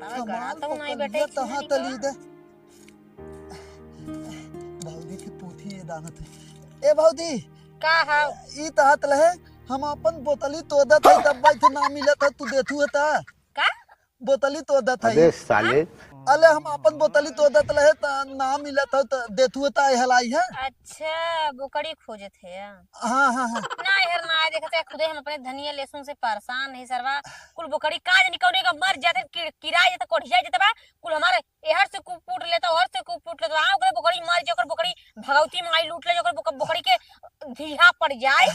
कमाल पकड़िया तहा तली दे भाऊदी की पूथी ये दानत है ए भाऊदी का है ई तहत लहे हम अपन बोतली तोदत है दब्बा थे ना मिलत है तू देथु है का बोतली तोदत है अबे साले अले हम अपन बोतली तोदत लहे त ना मिलत है त देथु है हलाई है अच्छा बोकड़ी खोजे थे हां हां हां ना यार ना देखते खुदे हम अपने धनिया लहसुन से परेशान नहीं सरवा कुल बोकड़ी काज निकौने का मर जाते किराए जाते कोठिया जाते बा कुल हमारे एहर से कुप फूट लेता और से कुप फूट लेता आ ओकरे बोकड़ी मर जे ओकर बोकड़ी भगवती माई लूट ले ओकर बोकड़ी के धीहा पड़ जाए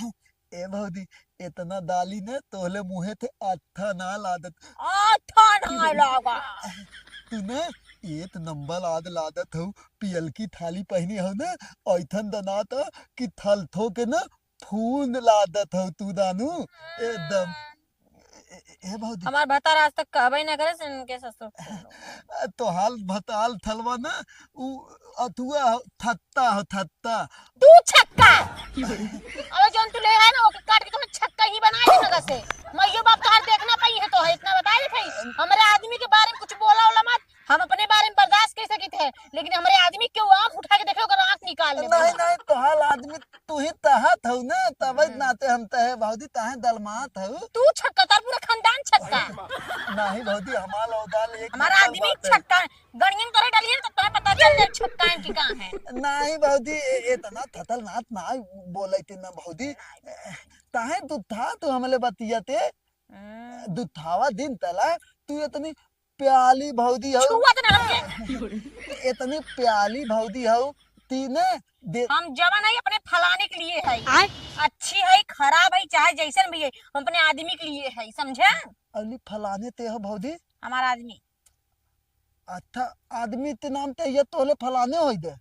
ए भाऊदी इतना दाली ने तोले मुहे थे अच्छा ना लादत आथा ना लगा तू ने एक नंबर लादत हो पियल की थाली पहनी हो ना ऐथन दनात कि थल थो के ना फून लादत हो तू दानू एकदम ए भाऊदी हमार भतार आज तक कहबे ना करे इनके ससुर तो हाल भताल थलवा ना उ अथुआ थत्ता हो थत्ता तू छक्का अबे जोन तू ले है ना ओके काट के तुम्हें छक्का ही बना दे ना से मइयो बाप तार देखना पई है तो है इतना बता दे भाई हमारे आदमी के बारे में कुछ बोला होला मत हम अपने बारे में बर्दाश्त कर सकते हैं लेकिन हमारे आदमी क्यों आंख उठा के देखो अगर आंख निकाल ले नहीं नहीं तो हाल आदमी तू ही तहत हो ना तब नाते हम तहे भाऊदी ताहे दलमात हो तू छक्का तार पूरा खानदान छक्का नहीं भाऊदी हमार औदाल एक हमारा आदमी छक्का गणियन करे डालिए तो तुम्हें पता चल जाए छक्का है कि कहां है नहीं भाऊदी इतना थतल नाथ ना बोले थे ना भाऊदी ताहे दुथा तू हमले बतियाते दुथावा दिन तला तू इतनी प्याली भाऊदी हो छुआ तो ना हमके इतनी प्याली भाऊदी हो तीने हम जवा नहीं अपने फलाने के लिए है अच्छी है खराब है चाहे जैसन भी है हम अपने आदमी के लिए है समझे अली फलाने ते हो भाऊदी हमारा आदमी अच्छा आदमी ते नाम ते ये तोले फलाने होई दे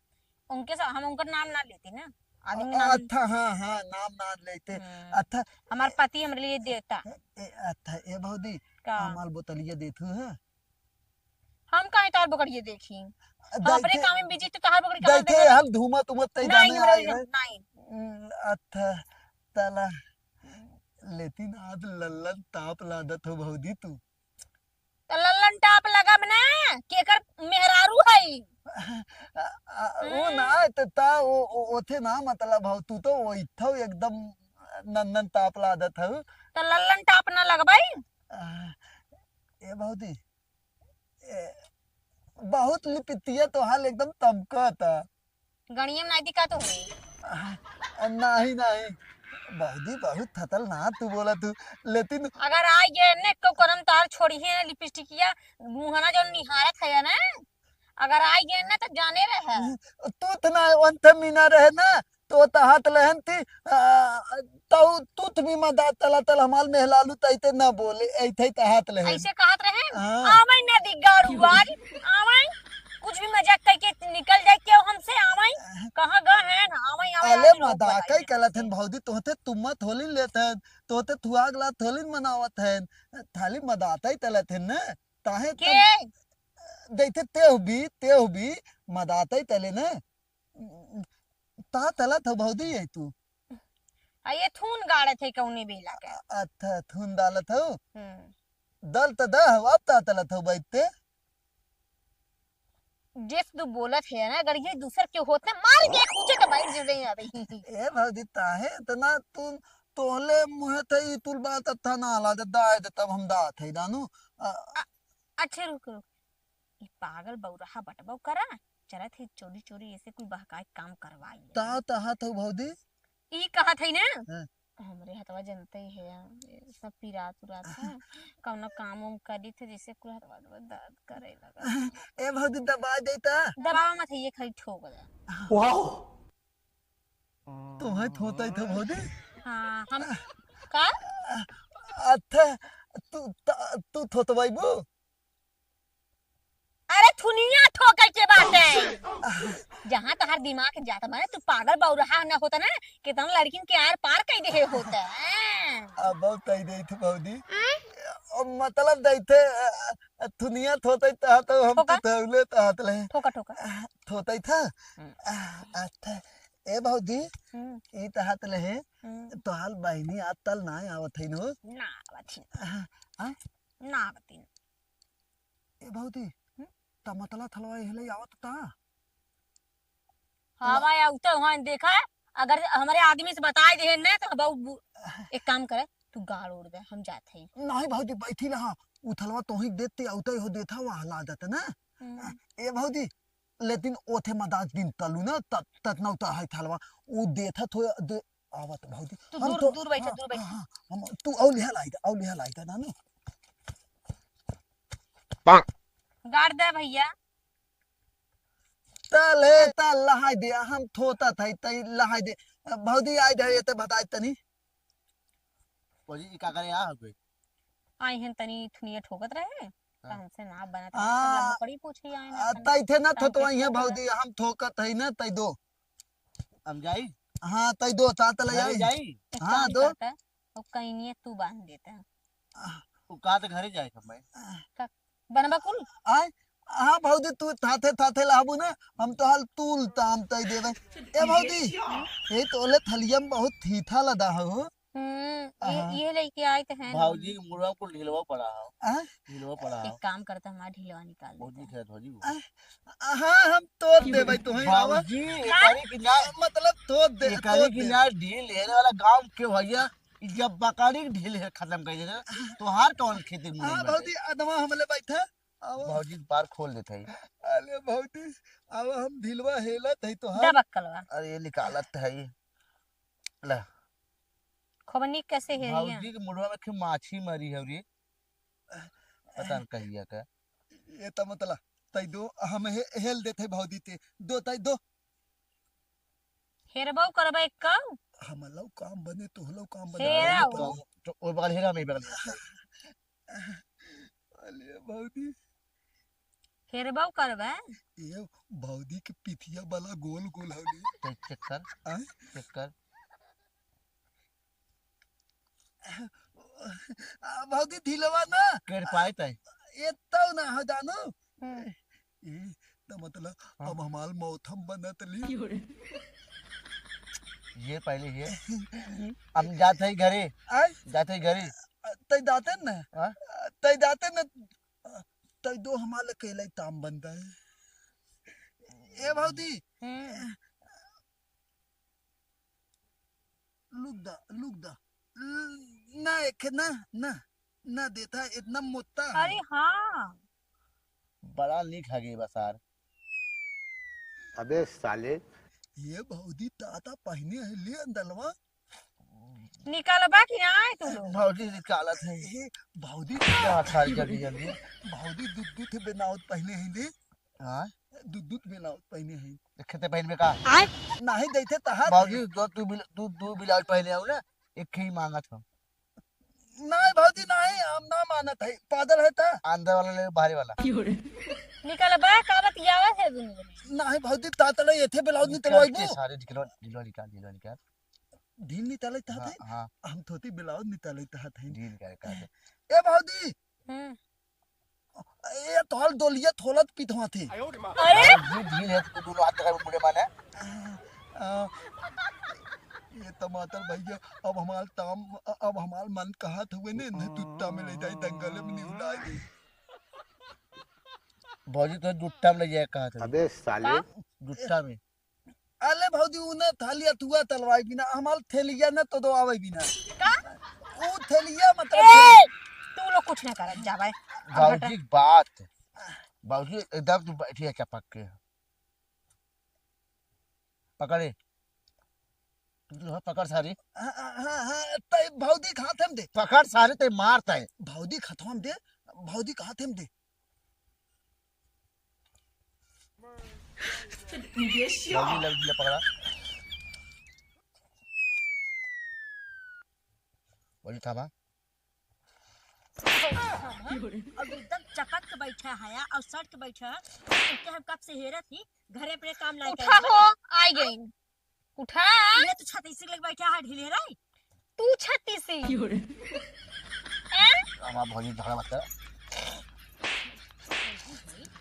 उनके साथ हम उनका नाम ना लेते ना आदमी नाम अच्छा हाँ हाँ नाम ना लेते अच्छा हमारे पति हमारे लिए देवता अच्छा ए भाऊदी का हमार बोतलिया देथु है हम काहे तार बकड़िए देखी हम अपने काम में बिजी तो तार बकड़ी देखे कहां हम धूमा तुमत तई नहीं जाने आई है नहीं अच्छा तला लेकिन आज लल्लन ताप लादत हो भाऊदी तू तो लल्लन टाप लगा बना केकर मेहरारू है वो ना तो ता वो ओथे ना मतलब भाऊ तू तो वो इथो एकदम नन्नन ताप लादत हो तो लल्लन टाप ना लगबाई ए भाऊदी बहुत लिपितिया तो हाल एकदम तमका था गणियम नहीं दिखा तो है नहीं नहीं भाऊदी बहुत थतल ना तू बोला तू लेकिन अगर आ ये ने को करम तार छोड़ी है लिपस्टिकिया मुहना जो निहारत है ना अगर आ ये ना तो जाने रहे तू तना अंत मीना रहे ना तो तहात लहन थी तो तू भी मदा तला तल हमाल मेहलालू तैते ना बोले ऐथे तहात लहन ऐसे कहत रहे हाँ। आवाई ना दिगाड़ू आज आवाई कुछ भी मजाक करके निकल जाए क्यों हमसे आवाई कहां गए हैं आवाई आवाई अले मदाक ही कलथन भाऊदी तोते तुम थोली लेथन तोते थुआग ला थोली मनावत है थाली मदाता ही तलथन ना ताहे के देते ते भी मदाता ही तले ना ता तला था भाऊदी है तू ये थून गाड़े थे कौनी बेला के अच्छा थून डालत हो दल त दा अब ता तला था बैठते जिस तू बोलत है ना अगर ये दूसर के होते मार के पूछे तो बैठ जे नहीं आवे ए भाऊदी ताहे तना तू तोले मुहे थे ई तुल बात था ना ला दाए तब हम दा थे दानू अच्छे रुक रुक ये पागल बौरहा बटबौ करा चला थे चोरी चोरी ऐसे कोई बहकाए काम करवाई ता तहा तो भाऊदी ई कहा थे ना हाँ। हमरे हथवा जनते ही है ये सब पिरात उरात है कौनो काम उम करी थे जैसे कोई हथवा दर्द करे लगा ए भाऊदी दबा देता दबाव मत ये खरी ठोक दे वाओ तुम्हें थोता ही था भाऊदी हां हम का अच्छा तू थोतवाइबू अरे थुनिया ठोकर के बात है जहां तहार दिमाग जाता माने तू पागल बौरहा ना होता ना कितना लड़किन के आर पार कई दे होता है अब तई दे थे भाऊदी मतलब दैथे थुनिया थोतई ता तो हम तो थौले तात ले ठोका ठोका थोतई था अच्छा ए भौजी हम्म, ई तहात लहे हम्म, तो हाल बहिनी आज तल ना आवत है नो ना बती आ ना बती ए भौजी टमाटला थलवा हेले आवत ता हवा या उतर वहां देखा है अगर हमारे आदमी से बताए दे ना तो एक काम करे तू गाड़ उड़ दे हम जाते हैं नहीं भौजी बैठी रहा उ थलवा तोही देते औते हो देथा वहां ला जाता ना ए भौजी लेकिन ओथे मदाज दिन तलू ना तत ना उता है थलवा उ देथा थो दे आवत भौजी तू हम दूर तो दूर बैठे दूर बैठे हम तू औ लिहा लाइदा ना नो गाड़ दे भैया तले तल लहाई दे हम थोता थई तई लहाई दे भौजी आई दे ते बताई तनी बोली ई का करे आ गई आई हैं तनी थुनिया ठोकत रहे तो हमसे ना बना आ, तो बकरी पूछी आए ना तई थे ना तई थतो के है ठोक भौजी हम थोकत है ना तई दो हम जाई हाँ तई दो तात ले घरे आई जाई एक हाँ, काम दो। करता है और कहीं नहीं तू बांध देता है उ का त घरे जाई सब मैं बनबा कुल आय हाँ भौजी तू थाथे थाथे लाबू ना हम तो हाल तूल ताम तई देवे ए भौजी ये तोले थलियम बहुत थीथा लदा हो ये लेके आए तो है भाऊजी के मुड़वा को ढिलवा पड़ा है आ? ढिलवा पड़ा है एक काम करता हमारा ढिलवा निकाल बहुत देता नीक है भाऊजी हाँ हम तोड़ देवे तुम्हें आवा भाऊजी एकारी की ना मतलब तोड़ दे एकारी की ना ढील लेने वाला गांव के भैया ई जब बकरी के ढील है खत्म कर देना तो हर कौन खेती मुड़े हाँ भौजी अदमा हमले बैठा आओ भाऊजी बार खोल देते है अरे भौजी अब हम ढिलवा हेलत है तो दे हाँ बक्कलवा अरे ये निकालत है ये ला खोबनी कैसे है रिया भाऊजी के मुड़वा में के माछी मरी है रे पता न कहिया का ये तो मतलब तई दो हम हेल देते भौजी ते दो तई दो हेरबो करबा एक काम हम लो काम बने तो लो काम बने हेरा तो ओ बगल हेरा में बगल अरे भौजी हेरबो करबा ये भौजी के पिथिया वाला गोल गोल हौली तो चेक कर आय? चेक कर भौजी ढिलवा ना कर पाए तय ये तो ना हो जानो ये तो मतलब हाँ। अब हमाल मौथम बनत ली ये पहले ये हम जाते ही घरे आय जाते ही घरे तई दाते न हाँ? तई दाते न तई दो हमारे केले ताम बनता है ए भौजी लुक दा ना एक ना देता है इतना मोटा है। अरे हाँ बड़ा नीक है बसार अबे साले ये भौजी ताता पहने है ले अंदलवा निकालबा कि ना आए तू लोग भौजी निकालत है ए भौजी क्या खाली जल्दी जल्दी भौजी दूध बनावत पहने हैं ले हाँ दूध बनावत पहने हैं खेते पहन में का नहीं देते तहार भौजी दो ब्लाउज पहने आओ ना एक ही मांगा था नहीं भौजी नहीं हम ना मानत है पागल है ता अंदर वाला ले बाहर वाला निकालबा का बतियावा है दुनु नहीं भौजी तातले येथे ब्लाउज निकलवाई के दो सारे ढिलो निकाल ढील निकाले ता हाँ थे हाँ हम थोती ब्लाउज निकाले ता थे ढील कर ए भौजी हम्म ए तोल दोलिया थोलत पिथवा थे अरे ढील है तो दोनों हाथ लगा मुड़े माने ये टमाटर भैया अब हमार मन कहत हुए ने न तुत्ता में ले जाई दंगल में निउला दी भौजी तो जुट्टा में ले जाए कहा था अबे साले जुट्टा में अले भौजी उने थालिया तुआ तलवाई बिना हमार थेलिया न तो दो आवे बिना का ऊ थेलिया ए मतलब तू लोग कुछ ना कर जाबे भौजी बात भौजी एकदम तू बैठी है क्या पक्के पकड़े तू पकड़ सारी हां तय भौजी खाते हम दे पकड़ सारे ते मारता है भौजी खतम दे भौजी खाते हम दे भौजी लग गया पकड़ा भौजी थामा अब एकदम चकत के बैठा है और सट के बैठा है उसके हम कब से हेरा थी घरे अपने काम लायक उठा हो आई गई उठा ये तो छत्तीस से लग बैठा है ढीले रे तू छत्तीस से हमारा भौजी झगड़ा मत कर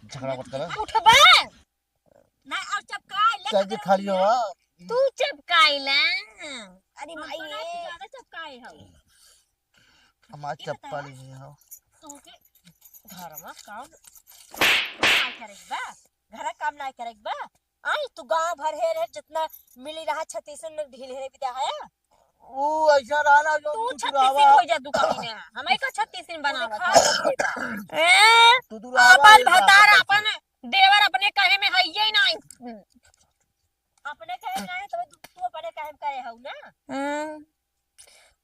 झगड़ा मत कर उठबा नहीं और चपका ले चाय खाली हो तू चपकाइला अरे माई रे ज्यादा चपकाए हो हमार चप्पल ही हो तोके घर में काम ना करेक बा घर काम ना करेक बा आई तू गांव भर है जितना मिली रहा 36 लोग ढील है बिता है वो ऐसा रहना जो तू तू 36 हो जा तू कहीं ना हमें का 36 बनावत ए तू अपन भतार अपन देवर अपने कहे में है ये नहीं अपने कहे ना है तू अपने कहे में करे हो ना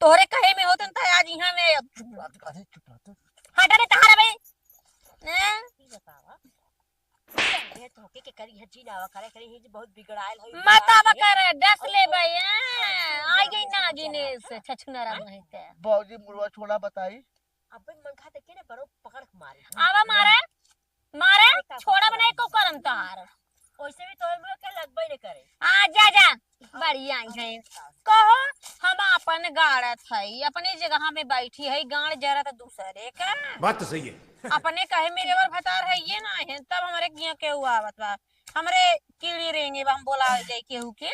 तोहरे कहे में होतन त आज यहां में हटा रे तहारा बे ई बतावा ये तोके के करी हजी नावा करे करे ही बहुत बिगड़ायल होई मतावा कर डस ले बे आ गई ना गिने से छछुनरा महते बाबूजी मुर्गा छोड़ा बताई अबे मन खाते के ने बड़ो पकड़ के मारे आवा मारे मारे छोड़ा बने को करम तहार ओइसे भी तोर में के लगबे ने करे आ जा जा बढ़िया है कहो हम अपन गाड़त हई अपने जगह में बैठी है गाड़ जरा त दूसरे का बात तो सही है अपने कहे मेरे वर भतार है ये ना है तब हमारे किया के हुआ बता हमरे कीड़ी रेंगे हम बोला जाए केहू के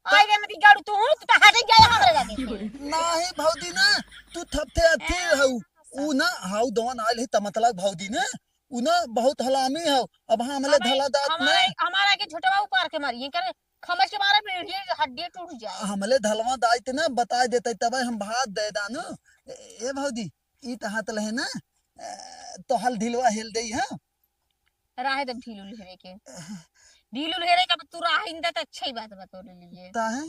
आई रे मती गाड़ू तू तो हट गया हमरे जाके नाही भौजी ना तू थपथे अथी हऊ ऊ ना हाउ दोन आइल है त मतलब भौजी ना ऊ ना बहुत हलामी हऊ अब हमले धला दात हमारे में हमारा के छोटवा ऊपर के मारिए करे खमच के मारे पीढ़ी हड्डी टूट जाए हमले धलवा दाइत ना बता देते तब हम भात दे दानु ए भौजी ई त हाथ लहे ना तो हल ढिलवा हेल देई हां राहे दम ढीलू लहरे के ढीलू लहरे का तू राह इंदा त अच्छी बात बतो लीजिए ता है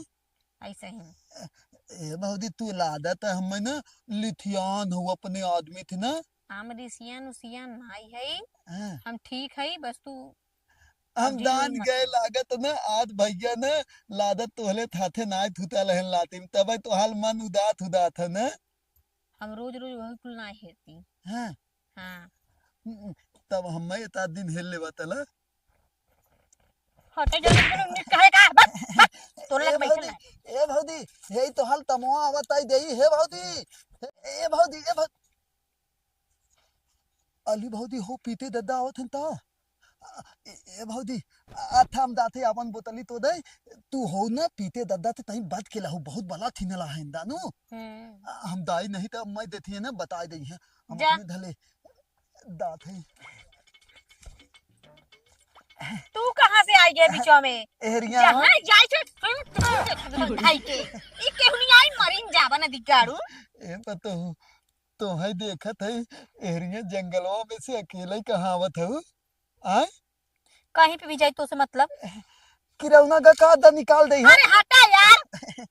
ऐसा ही ए भौजी तू लादत हम ना लिथियान हो अपने आदमी थे ना हम रिसियन उसियन नाई है हाँ। हम ठीक है बस तू हम जान गए लागत ना आज भैया ना लादत तोहले थाथे ना थुता लहन लातिम तब तो हाल मन उदात उदात है ना हम रोज रोज वही कुल ना हेती हाँ हां तब हम एता दिन हेल ले बतला हटे जो कहे का बस तोरे लग बैठल ना ए भौजी हे तो हाल तमवा आवताई देई हे भौजी ए भौजी अली भौजी हो पीते दद्दा आवत हन ता ए भौजी आथाम दाथे अपन बोतली तो दे तू हो ना पीते दद्दा ते तई बात केला हो बहुत बला थिनला है दानु हम दाई नहीं तो मैं देती है ना बता दई है हम जा। अपने धले दात है तू कहां से आई गए बीचो में एहरिया जहां जाई छे भाई के ई केहू नहीं आई मरीन जाबा ना दिगाड़ू ए पतो तो है देखत है एहरिया जंगलवा में से अकेले ही कहां आवत हो आय कहीं पे भी जाई तो से मतलब किरौना का कादा निकाल दई है अरे हटा यार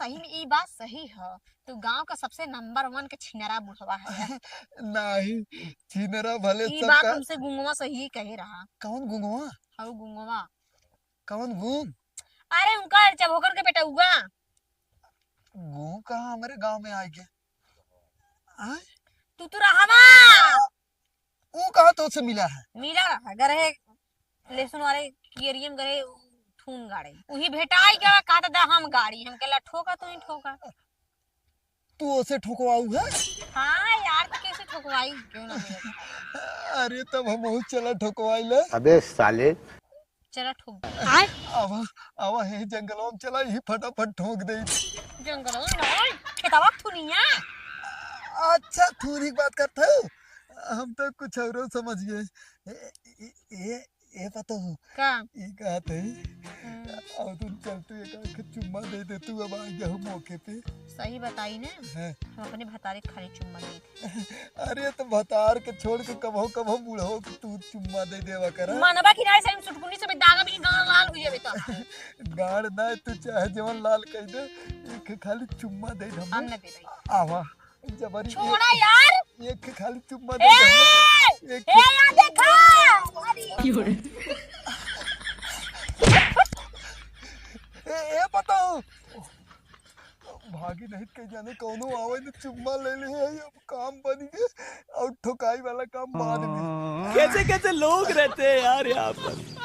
सही में ई बात सही है तू गांव का सबसे नंबर 1 के छिनरा बुढ़वा है नहीं छिनरा भले ई सब बात का तुमसे गुंगवा सही कह रहा कौन गुंगवा हाउ गुंगवा कौन गुंग अरे उनका चबोकर के बेटा हुआ गुंग कहाँ हमारे गांव में आई के आय तू तो रहवा वो कहाँ तो से मिला है मिला रहा गरे लेसुन वाले केरियम गरे थून गाड़े उही भेटाई के कहता था हम गाड़ी हम केला ठोका तो ही ठोका तू उसे ठोकवाऊ है हां यार तो कैसे ठोकवाई क्यों ना मिले अरे तब हम बहुत चला ठोकवाई ले अबे साले चला ठोक आय आवा आवा है जंगलों में चला ही फटाफट ठोक दे जंगलों में खेतवा थुनिया अच्छा थोड़ी बात करते हो हम तो कुछ और समझ गए ए पता हो का ये कहत है और तुम चलते एक चुम्मा दे दे तू अब आ गया हो मौके पे सही बताई ने हैं हम अपने भतारे खाली चुम्मा दे थे अरे तो भतार के छोड़ के कबहो कबहो बूढ़ो के तू चुम्मा दे देवा कर मनबा किनारे से सुटकुनी से दागा भी गाल लाल हो जावे तो गाड़ ना तू चाहे जवन लाल कह दे एक खाली चुम्मा दे हम हम न दे भाई आवा जबरी छोड़ा यार एक खाली चुम्मा दे ए एक यार देखा ए पता हो भागी नहीं कह जाने कौनो आवे ने चुम्मा ले ले है अब काम बन गया और ठोकाई वाला काम बाद में कैसे कैसे लोग रहते हैं यार यहाँ पर।